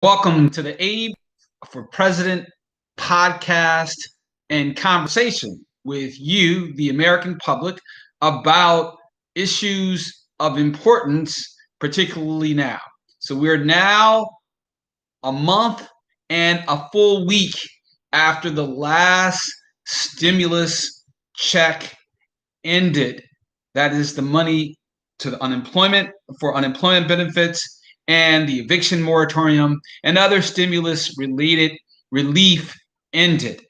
Welcome to the Aide for President podcast and conversation with you, the American public, about issues of importance, particularly now. So we're now a month and a full week after the last stimulus check ended. That is the money to the unemployment for unemployment benefits and the eviction moratorium and other stimulus related relief ended.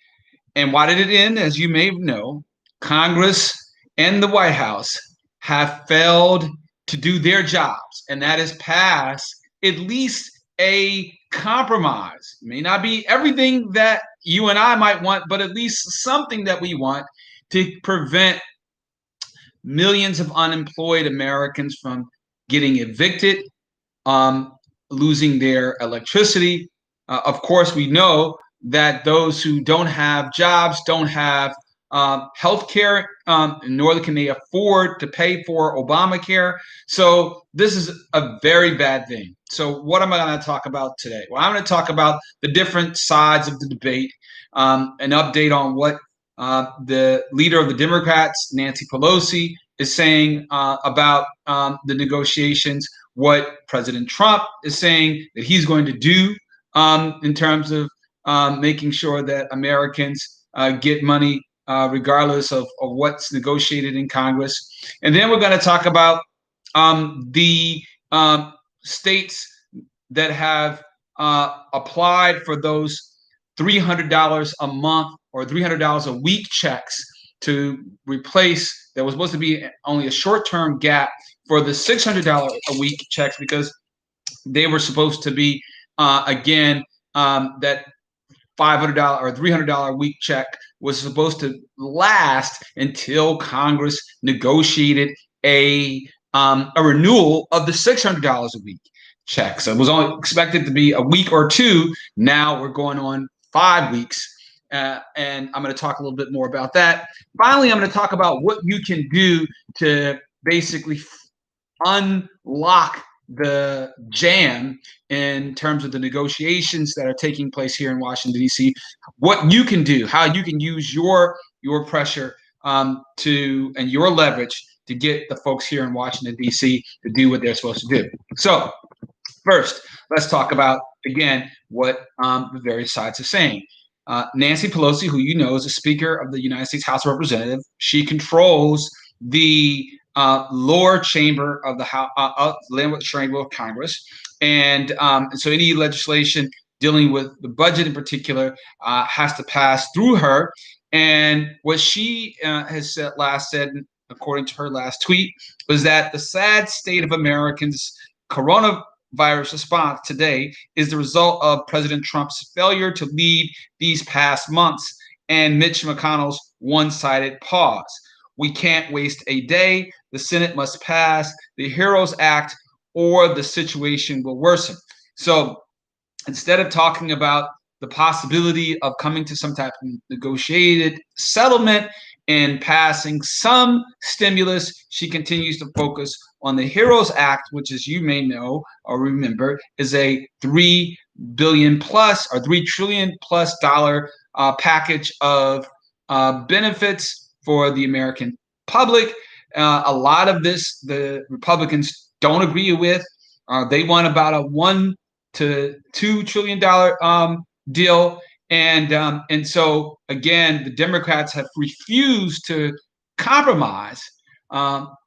And why did it end? As you may know, Congress and the White House have failed to do their jobs, and that is pass at least a compromise. It may not be everything that you and I might want, but at least something that we want to prevent millions of unemployed Americans from getting evicted, losing their electricity. Of course, we know that those who don't have jobs don't have health care, nor can they afford to pay for Obamacare. So this is a very bad thing. So what am I going to talk about today? Well, I'm going to talk about the different sides of the debate, an update on what the leader of the Democrats, Nancy Pelosi, is saying about the negotiations, what President Trump is saying that he's going to do in terms of making sure that Americans get money regardless of what's negotiated in Congress. And then we're going to talk about the states that have applied for those $300 a month or $300 a week checks to replace, that was supposed to be only a short-term gap for the $600 a week checks, because they were supposed to be, that $500 or $300 a week check was supposed to last until Congress negotiated a renewal of the $600 a week check. So it was only expected to be a week or two. Now we're going on 5 weeks. And I'm going to talk a little bit more about that. Finally, I'm going to talk about what you can do to basically unlock the jam in terms of the negotiations that are taking place here in Washington, D.C., what you can do, how you can use your pressure and your leverage to get the folks here in Washington, D.C. to do what they're supposed to do. So first, let's talk about, again, what the various sides are saying. Nancy Pelosi, who you know is the Speaker of the United States House of Representatives, she controls the lower chamber of the lower chamber of Congress, and so any legislation dealing with the budget in particular has to pass through her. And what she has said, according to her last tweet, was that the sad state of Americans' coronavirus response today is the result of President Trump's failure to lead these past months and Mitch McConnell's one-sided pause. We can't waste a day. The Senate must pass the HEROES Act or the situation will worsen. So instead of talking about the possibility of coming to some type of negotiated settlement and passing some stimulus, she continues to focus on the HEROES Act, which, as you may know or remember, is a $3 billion plus or $3 trillion plus dollar package of benefits for the American public. A lot of this the Republicans don't agree with. They want about a $1 to $2 trillion deal. And so, again, the Democrats have refused to compromise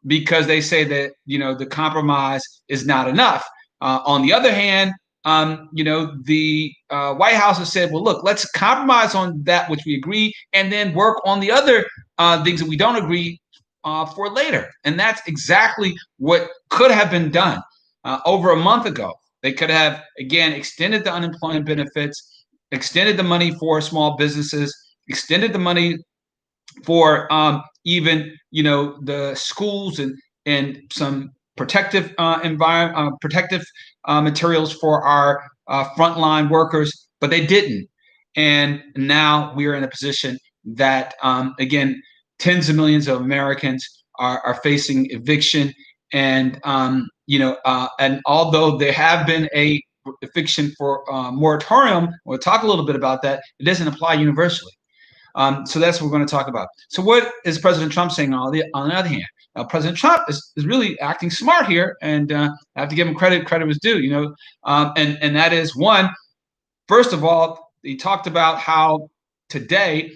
because they say that, the compromise is not enough. On the other hand, the White House has said, well, look, let's compromise on that which we agree and then work on the other things that we don't agree for later. And that's exactly what could have been done over a month ago. They could have, again, extended the unemployment benefits, extended the money for small businesses, extended the money for even, the schools and some protective materials for our frontline workers, but they didn't. And now we are in a position that, again, tens of millions of Americans are facing eviction. And, and although there have been a eviction for moratorium, we'll talk a little bit about that. It doesn't apply universally. So that's what we're going to talk about. So what is President Trump saying on the other hand? Now, President Trump is really acting smart here, and I have to give him credit. Credit was due, and that is one. First of all, he talked about how today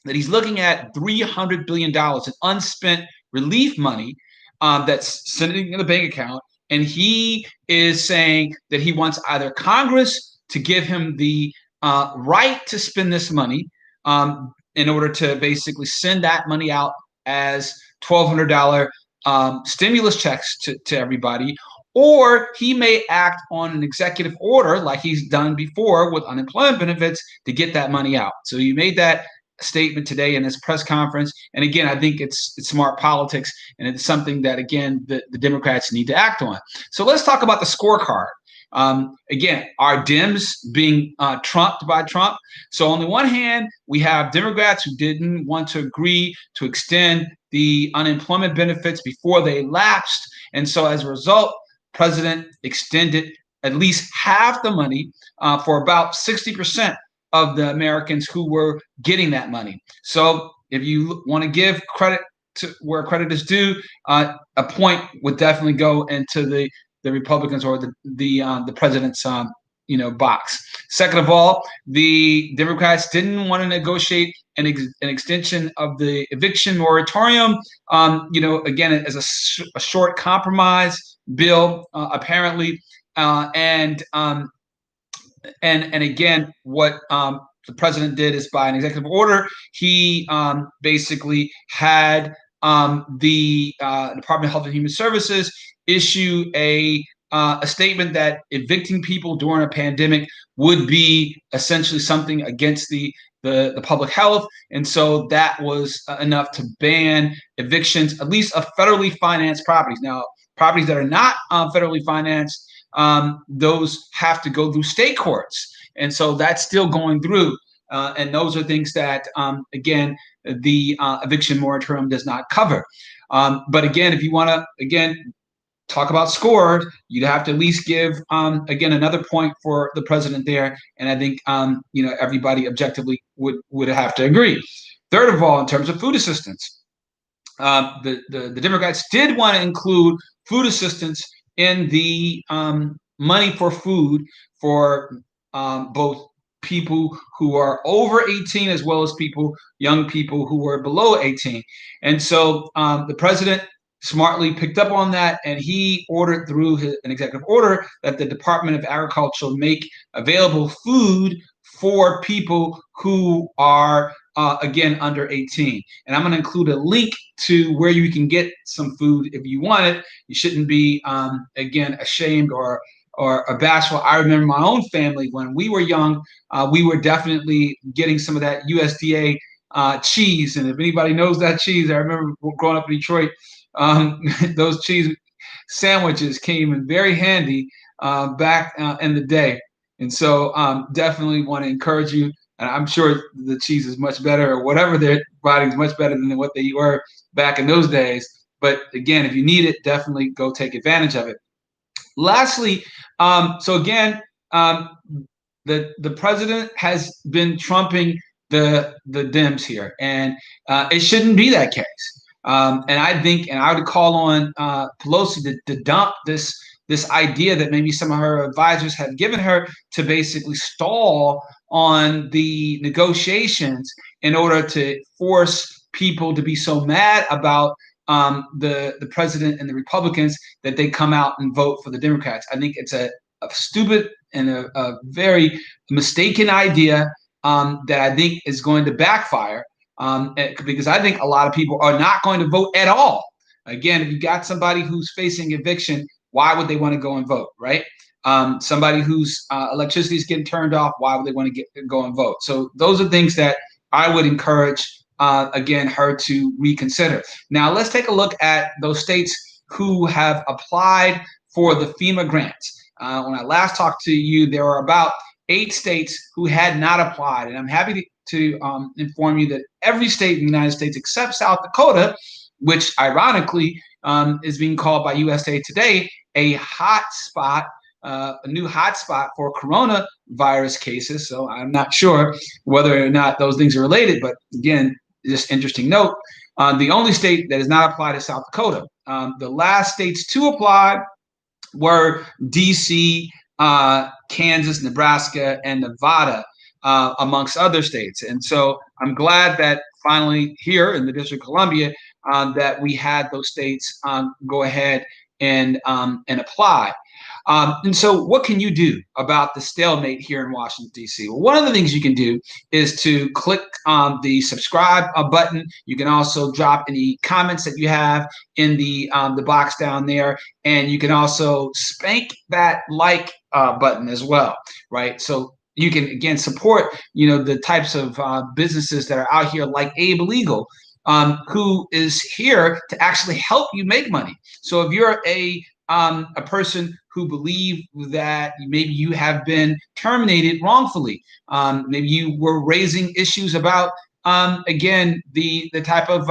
that he's looking at $300 billion in unspent relief money that's sitting in the bank account. And he is saying that he wants either Congress to give him the right to spend this money in order to basically send that money out as $1,200 stimulus checks to everybody, or he may act on an executive order like he's done before with unemployment benefits to get that money out. So he made that statement today in his press conference. And again, I think it's smart politics, and it's something that, again, the Democrats need to act on. So let's talk about the scorecard. Again, are Dems being trumped by Trump? So on the one hand, we have Democrats who didn't want to agree to extend the unemployment benefits before they lapsed. And so as a result, President extended at least half the money for about 60% of the Americans who were getting that money. So if you want to give credit to where credit is due, a point would definitely go into the Republicans or the president's box. Second of all, the Democrats didn't want to negotiate an extension of the eviction moratorium. Again, as a short compromise bill, apparently, and again, what the president did is by an executive order, he basically had the Department of Health and Human Services issue a statement that evicting people during a pandemic would be essentially something against the public health. And so that was enough to ban evictions, at least of federally financed properties. Now, properties that are not federally financed, those have to go through state courts. And so that's still going through. And those are things that, again, the eviction moratorium does not cover. But again, if you want to, talk about scores, you'd have to at least give, again, another point for the president there. And I think, everybody objectively would have to agree. Third of all, in terms of food assistance, the Democrats did want to include food assistance in the money for food for both people who are over 18 as well as young people who are below 18. And so the president smartly picked up on that, and he ordered through an executive order that the Department of Agriculture make available food for people who are, again, under 18. And I'm going to include a link to where you can get some food if you want it. You shouldn't be, again, ashamed or bashful. I remember my own family when we were young, we were definitely getting some of that USDA cheese. And if anybody knows that cheese, I remember growing up in Detroit, those cheese sandwiches came in very handy back in the day. And so definitely want to encourage you. And I'm sure the cheese is much better, or whatever they're providing is much better than what they were back in those days. But again, if you need it, definitely go take advantage of it. Lastly, so again, the president has been trumping the Dems here, and it shouldn't be that case. And I think, and I would call on Pelosi to dump this idea that maybe some of her advisors have given her to basically stall on the negotiations in order to force people to be so mad about the president and the Republicans that they come out and vote for the Democrats. I think it's a stupid and a very mistaken idea that I think is going to backfire. Because I think a lot of people are not going to vote at all. Again, if you got somebody who's facing eviction, why would they want to go and vote, right? Somebody whose electricity is getting turned off, why would they want to go and vote? So those are things that I would encourage, again, her to reconsider. Now, let's take a look at those states who have applied for the FEMA grants. When I last talked to you, there were about 8 states who had not applied, and I'm happy to inform you that every state in the United States except South Dakota, which ironically is being called by USA Today a hot spot a new hotspot for coronavirus cases. So I'm not sure whether or not those things are related. But again, just interesting note. The only state that has not applied is South Dakota. The last states to apply were D.C., Kansas, Nebraska, and Nevada, amongst other states. And so I'm glad that finally here in the District of Columbia that we had those states go ahead and apply. And so what can you do about the stalemate here in Washington, D.C.? Well, one of the things you can do is to click the subscribe button. You can also drop any comments that you have in the box down there. And you can also spank that like button as well, right? So you can, again, support, the types of businesses that are out here like Abe Legal, who is here to actually help you make money. So if you're a person who believe that maybe you have been terminated wrongfully, maybe you were raising issues about, again, the type of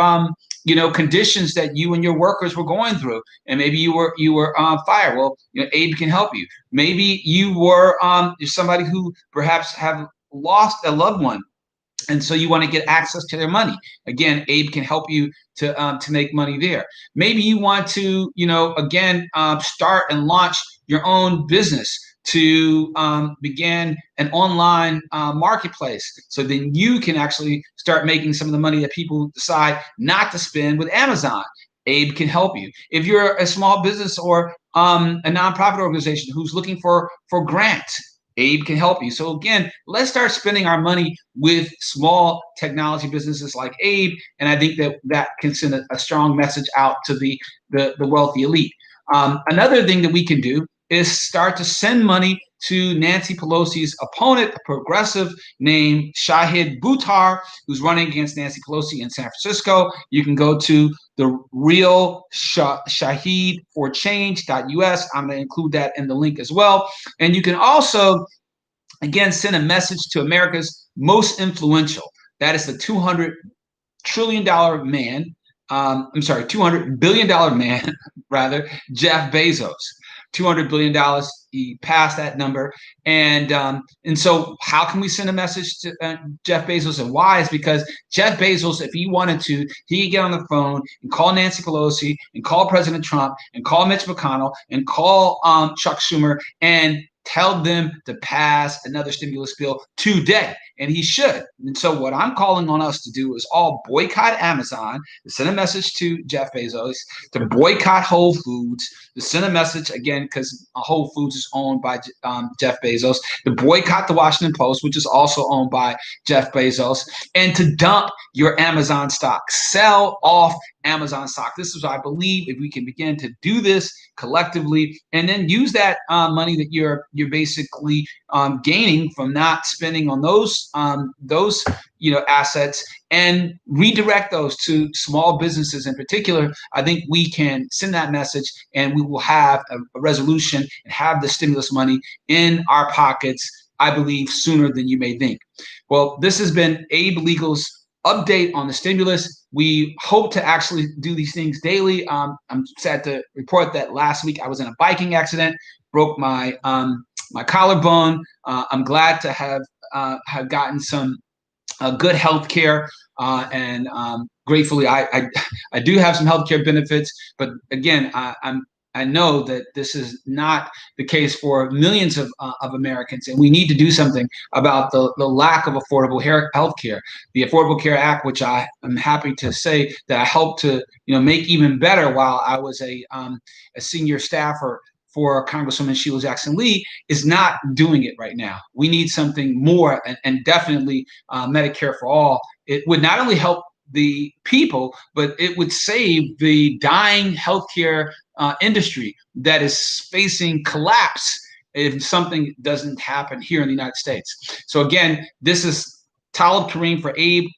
conditions that you and your workers were going through, and maybe you were fired. Well, Abe can help you. Maybe you were somebody who perhaps have lost a loved one, and so you want to get access to their money. Again, Abe can help you to make money there. Maybe you want to, again, start and launch your own business to begin an online marketplace. So then you can actually start making some of the money that people decide not to spend with Amazon. Abe can help you. If you're a small business or a nonprofit organization who's looking for grants, Abe can help you. So again, let's start spending our money with small technology businesses like Abe, and I think that can send a strong message out to the wealthy elite. Another thing that we can do is start to send money to Nancy Pelosi's opponent, a progressive named Shahid Buttar, who's running against Nancy Pelosi in San Francisco. You can go to the real shahidforchange.us. I'm going to include that in the link as well. And you can also, again, send a message to America's most influential. That is the $200 trillion man. $200 billion man, rather, Jeff Bezos. $200 billion. He passed that number. And so how can we send a message to Jeff Bezos, and why? Is because Jeff Bezos, if he wanted to, he could get on the phone and call Nancy Pelosi and call President Trump and call Mitch McConnell and call Chuck Schumer and tell them to pass another stimulus bill today. And he should. And so what I'm calling on us to do is all boycott Amazon, to send a message to Jeff Bezos, to boycott Whole Foods, to send a message, again, because Whole Foods is owned by Jeff Bezos, to boycott the Washington Post, which is also owned by Jeff Bezos, and to dump your Amazon stock. Sell off Amazon stock. This is what I believe. If we can begin to do this collectively, and then use that money that you're basically gaining from not spending on those assets, and redirect those to small businesses in particular, I think we can send that message, and we will have a resolution and have the stimulus money in our pockets, I believe, sooner than you may think. Well, this has been Abe Legal's update on the stimulus. We hope to actually do these things daily. I'm sad to report that last week I was in a biking accident, broke my collarbone. I'm glad to have gotten some good health care, and gratefully I do have some health care benefits. But again, I know that this is not the case for millions of Americans, and we need to do something about the lack of affordable health care. The Affordable Care Act, which I am happy to say that I helped to make even better while I was a senior staffer for Congresswoman Sheila Jackson Lee, is not doing it right now. We need something more, and definitely Medicare for all. It would not only help the people, but it would save the dying healthcare industry that is facing collapse if something doesn't happen here in the United States. So again, this is Talib Kareem for Abe